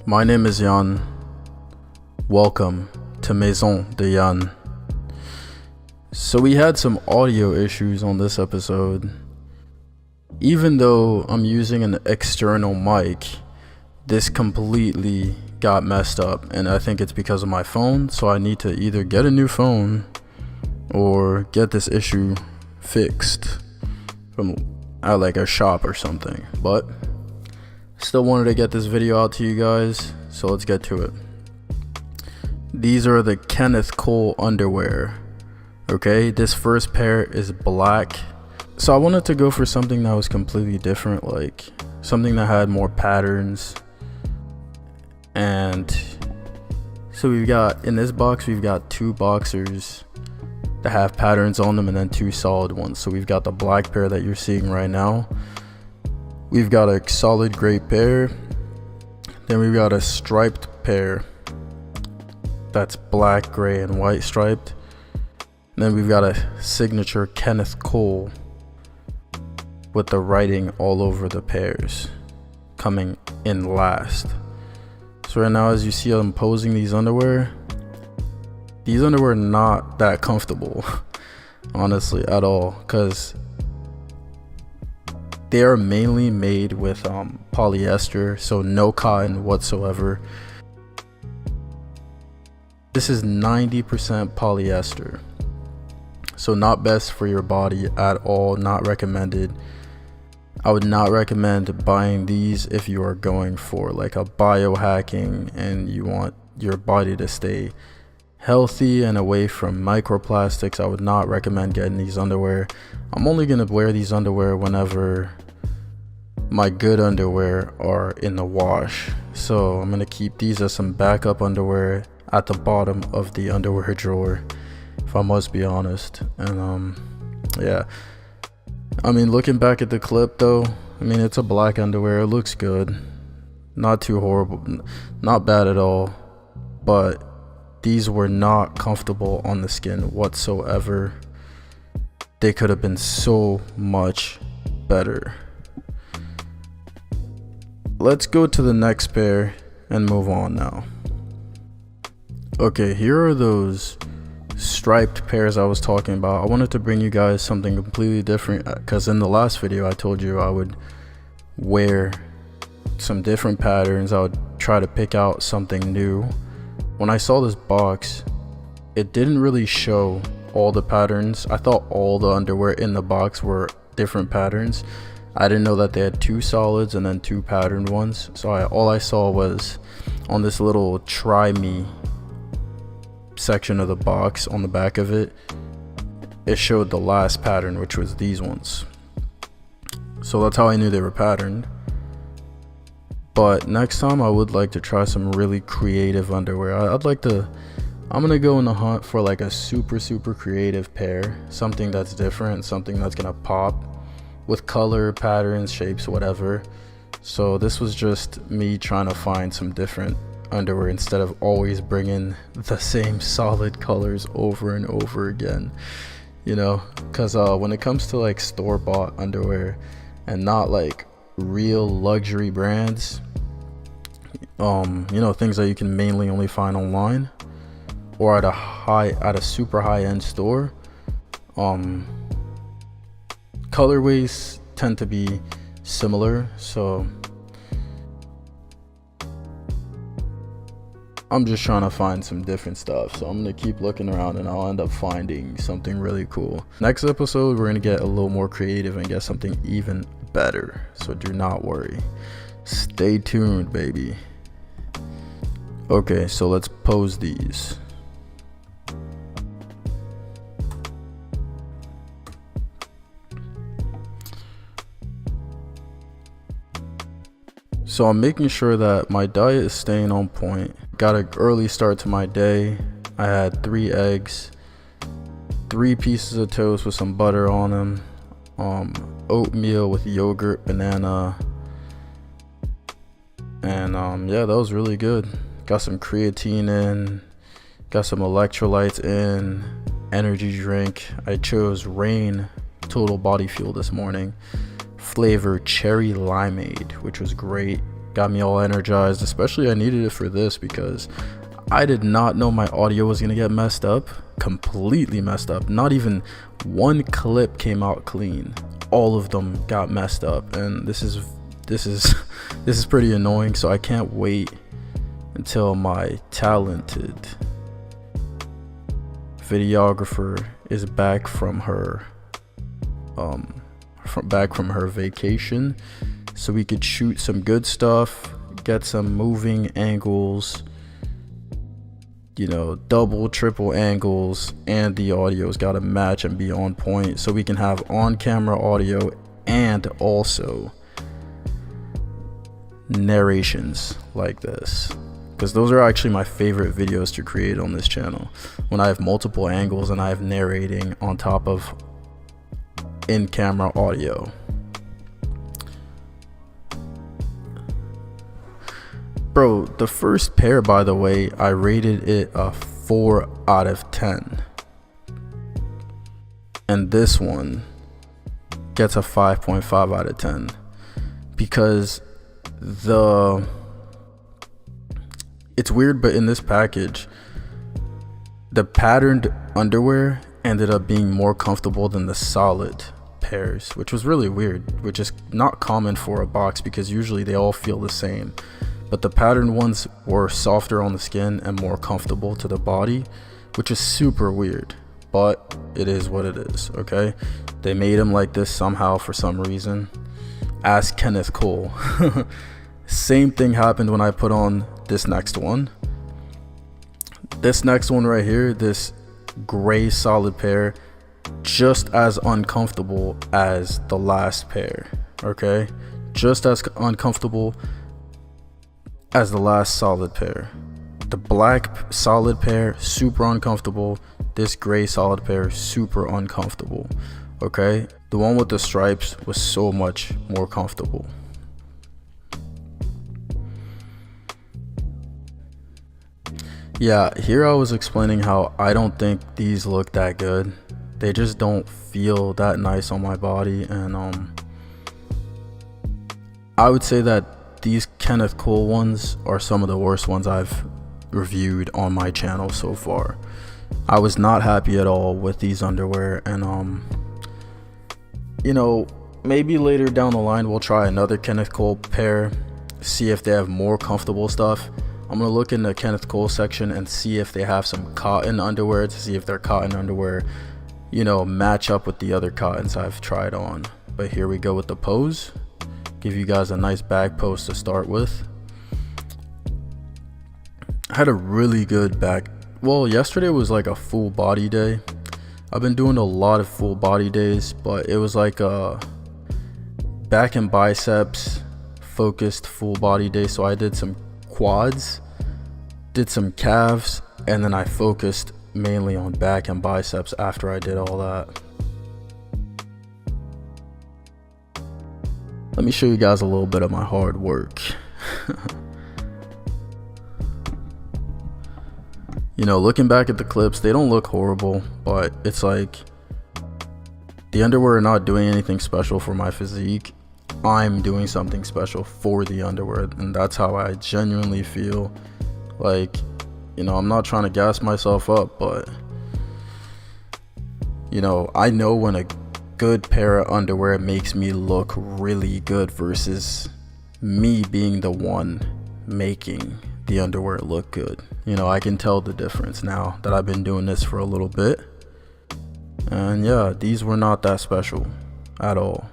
My name is YANN. Welcome to MAISON de YANN. So we had some audio issues on this episode. Even though I'm using an external mic, this completely got messed up, and I think it's because of my phone, so I need to either get a new phone or get this issue fixed from at like a shop or something. But still wanted to get this video out to you guys, so let's get to it. These are the KENNETH underwear. Okay, this first pair is black. So I wanted to go for something that was completely different, like something that had more patterns. And so we've got, in this box, we've got two boxers that have patterns on them and then two solid ones. So we've got the black pair that you're seeing right now. We've got a solid gray pair. Then we've got a striped pair that's black, gray, and white striped. And then we've got a signature KENNETH with the writing all over the pairs coming in last. So right now, as you see, I'm posing these underwear are not that comfortable honestly at all, because they are mainly made with polyester, so no cotton whatsoever. This is 90% polyester, so not best for your body at all, not recommended. I would not recommend buying these if you are going for like a biohacking and you want your body to stay healthy and away from microplastics. I would not recommend getting these underwear. I'm only going to wear these underwear whenever my good underwear are in the wash. So I'm going to keep these as some backup underwear at the bottom of the underwear drawer, if I must be honest. And yeah, I mean, looking back at the clip though, I mean, it's a black underwear. It looks good, not too horrible, not bad at all, but these were not comfortable on the skin whatsoever. They could have been so much better. Let's go to the next pair and move on now. Okay, here are those striped pairs I was talking about. I wanted to bring you guys something completely different, because in the last video I told you I would wear some different patterns. I would try to pick out something new. When I saw this box, it didn't really show all the patterns. I thought all the underwear in the box were different patterns. I didn't know that they had two solids and then two patterned ones. So all I saw was on this little try me section of the box on the back of it, it showed the last pattern, which was these ones. So that's how I knew they were patterned. But next time I would like to try some really creative underwear. I'm gonna go in the hunt for like a super creative pair, something that's different, something that's gonna pop with color, patterns, shapes, whatever. So this was just me trying to find some different underwear instead of always bringing the same solid colors over and over again, you know, because when it comes to like store-bought underwear and not like real luxury brands, you know, things that you can mainly only find online or at a super high-end store, colorways tend to be similar. So I'm just trying to find some different stuff. So I'm gonna keep looking around and I'll end up finding something really cool. Next episode, we're gonna get a little more creative and get something even better. So do not worry. Stay tuned, baby. Okay, so let's pose these. So I'm making sure that my diet is staying on point. Got an early start to my day. I had 3 eggs, 3 pieces of toast with some butter on them, oatmeal with yogurt, banana, and yeah, that was really good. Got some creatine in, got some electrolytes in, energy drink. I chose Rain Total Body Fuel this morning, flavor cherry limeade, which was great. got me all energized. Especially I needed it for this because I did not know my audio was gonna get messed up, completely messed up. Not even one clip came out clean. All of them got messed up, and this is pretty annoying. So I can't wait until my talented videographer is back from her vacation, so we could shoot some good stuff, get some moving angles, you know, double, triple angles, and the audio's got to match and be on point, so we can have on-camera audio and also narrations like this, because those are actually my favorite videos to create on this channel, when I have multiple angles and I have narrating on top of in-camera audio. Bro, the first pair, by the way, I rated it a 4 out of 10. And this one gets a 5.5 out of 10. Because it's weird, but in this package, the patterned underwear ended up being more comfortable than the solid pairs, which was really weird, which is not common for a box because usually they all feel the same. But the patterned ones were softer on the skin and more comfortable to the body, which is super weird, but it is what it is, okay? They made them like this somehow for some reason. Ask Kenneth Cole. Same thing happened when I put on this next one. This next one right here, this gray solid pair, just as uncomfortable as the last pair, okay? Just as uncomfortable as the last solid pair. The black solid pair, super uncomfortable. This gray solid pair, super uncomfortable, okay? The one with the stripes was so much more comfortable. Yeah, here I was explaining how I don't think these look that good. They just don't feel that nice on my body, and I would say that these Kenneth Cole ones are some of the worst ones I've reviewed on my channel so far. I was not happy at all with these underwear, and you know, maybe later down the line we'll try another Kenneth Cole pair, see if they have more comfortable stuff. I'm gonna look in the Kenneth Cole section and see if they have some cotton underwear, to see if their cotton underwear, you know, match up with the other cottons I've tried on. But here we go with the pose. Give you guys a nice back pose to start with. I had a really good back. Well, yesterday was like a full body day. I've been doing a lot of full body days, but it was like a back and biceps focused full body day. So I did some quads, did some calves, and then I focused mainly on back and biceps after I did all that. Let me show you guys a little bit of my hard work. You know, looking back at the clips, they don't look horrible, but it's like the underwear are not doing anything special for my physique. I'm doing something special for the underwear, and that's how I genuinely feel. Like, you know, I'm not trying to gas myself up, but you know, I know when a good pair of underwear makes me look really good versus me being the one making the underwear look good. You know, I can tell the difference now that I've been doing this for a little bit. And yeah, these were not that special at all.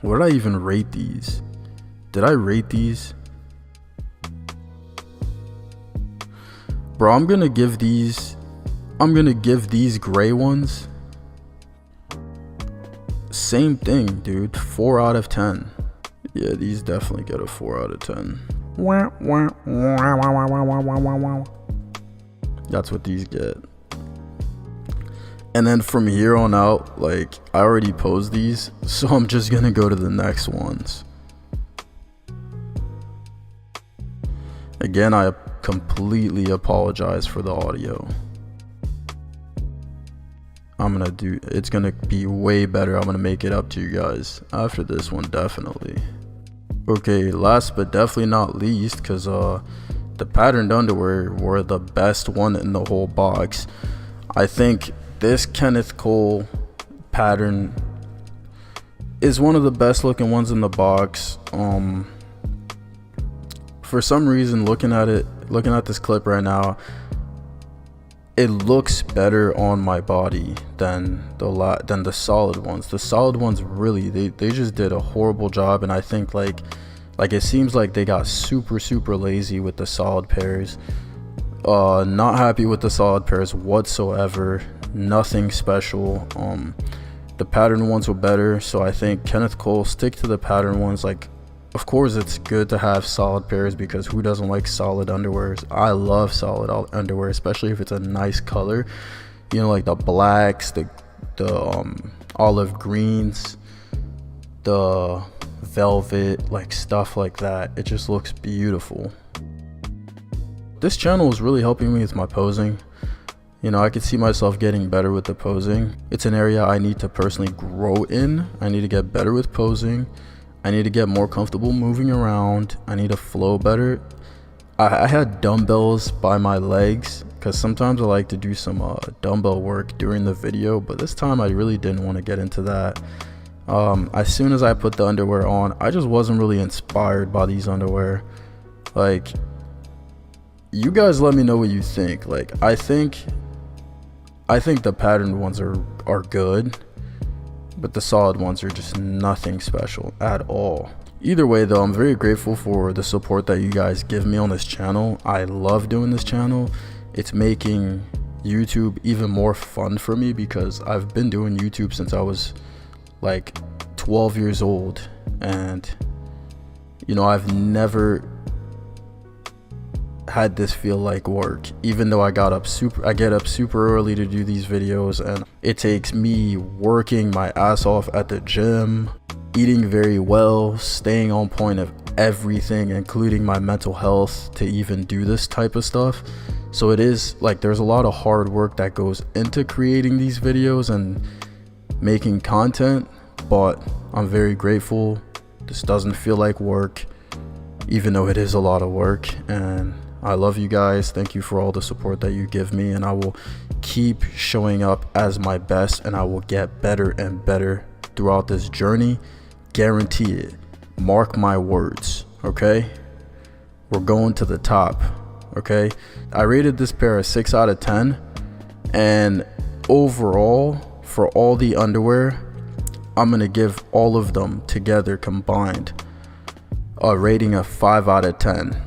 What did I even rate these? Did I rate these? Bro, I'm gonna give these gray ones, same thing, dude, 4 out of 10. Yeah, these definitely get a 4 out of 10. That's what these get. And then from here on out, like, I already posed these, so I'm just gonna go to the next ones. Again, I completely apologize for the audio. it's gonna be way better. I'm gonna make it up to you guys after this one, definitely. Okay, last but definitely not least, because the patterned underwear were the best one in the whole box. I think this Kenneth Cole pattern is one of the best looking ones in the box. For some reason, looking at this clip right now, it looks better on my body than the solid ones. The solid ones really, they just did a horrible job, and I think like it seems like they got super lazy with the solid pairs. Not happy with the solid pairs whatsoever. Nothing special. The pattern ones were better, so I think Kenneth Cole, stick to the pattern ones. Like, of course it's good to have solid pairs, because who doesn't like solid underwears? I love solid underwear, especially if it's a nice color, you know, like the blacks, the olive greens, the velvet, like stuff like that. It just looks beautiful. This channel is really helping me with my posing. You know, I could see myself getting better with the posing. It's an area I need to personally grow in. I need to get better with posing. I need to get more comfortable moving around. I need to flow better. I had dumbbells by my legs, because sometimes I like to do some dumbbell work during the video, but this time I really didn't want to get into that. As soon as I put the underwear on, I just wasn't really inspired by these underwear. Like, you guys let me know what you think. Like, I think the patterned ones are good, but the solid ones are just nothing special at all. Either way though, I'm very grateful for the support that you guys give me on this channel. I love doing this channel. It's making YouTube even more fun for me, because I've been doing YouTube since I was like 12 years old, and you know, I've never had this feel like work. Even though I get up super early to do these videos, and it takes me working my ass off at the gym, eating very well, staying on point of everything, including my mental health, to even do this type of stuff. So it is like, there's a lot of hard work that goes into creating these videos and making content, but I'm very grateful. This doesn't feel like work, even though it is a lot of work, and I love you guys. Thank you for all the support that you give me, and I will keep showing up as my best, and I will get better and better throughout this journey. Guarantee it. Mark my words, okay? We're going to the top, okay? I rated this pair a 6 out of 10, and overall, for all the underwear, I'm gonna give all of them together combined a rating of 5 out of 10.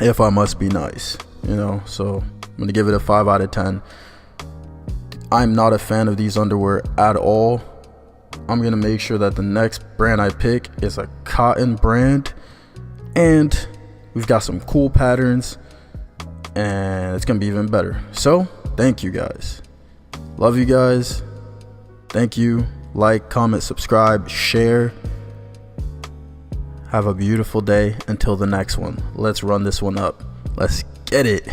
If I must be nice, you know, so I'm gonna give it a 5 out of 10. I'm not a fan of these underwear at all. I'm gonna make sure that the next brand I pick is a cotton brand, and we've got some cool patterns, and it's gonna be even better. So thank you guys, love you guys, thank you. Like, comment, subscribe, share. Have a beautiful day until the next one. Let's run this one up. Let's get it.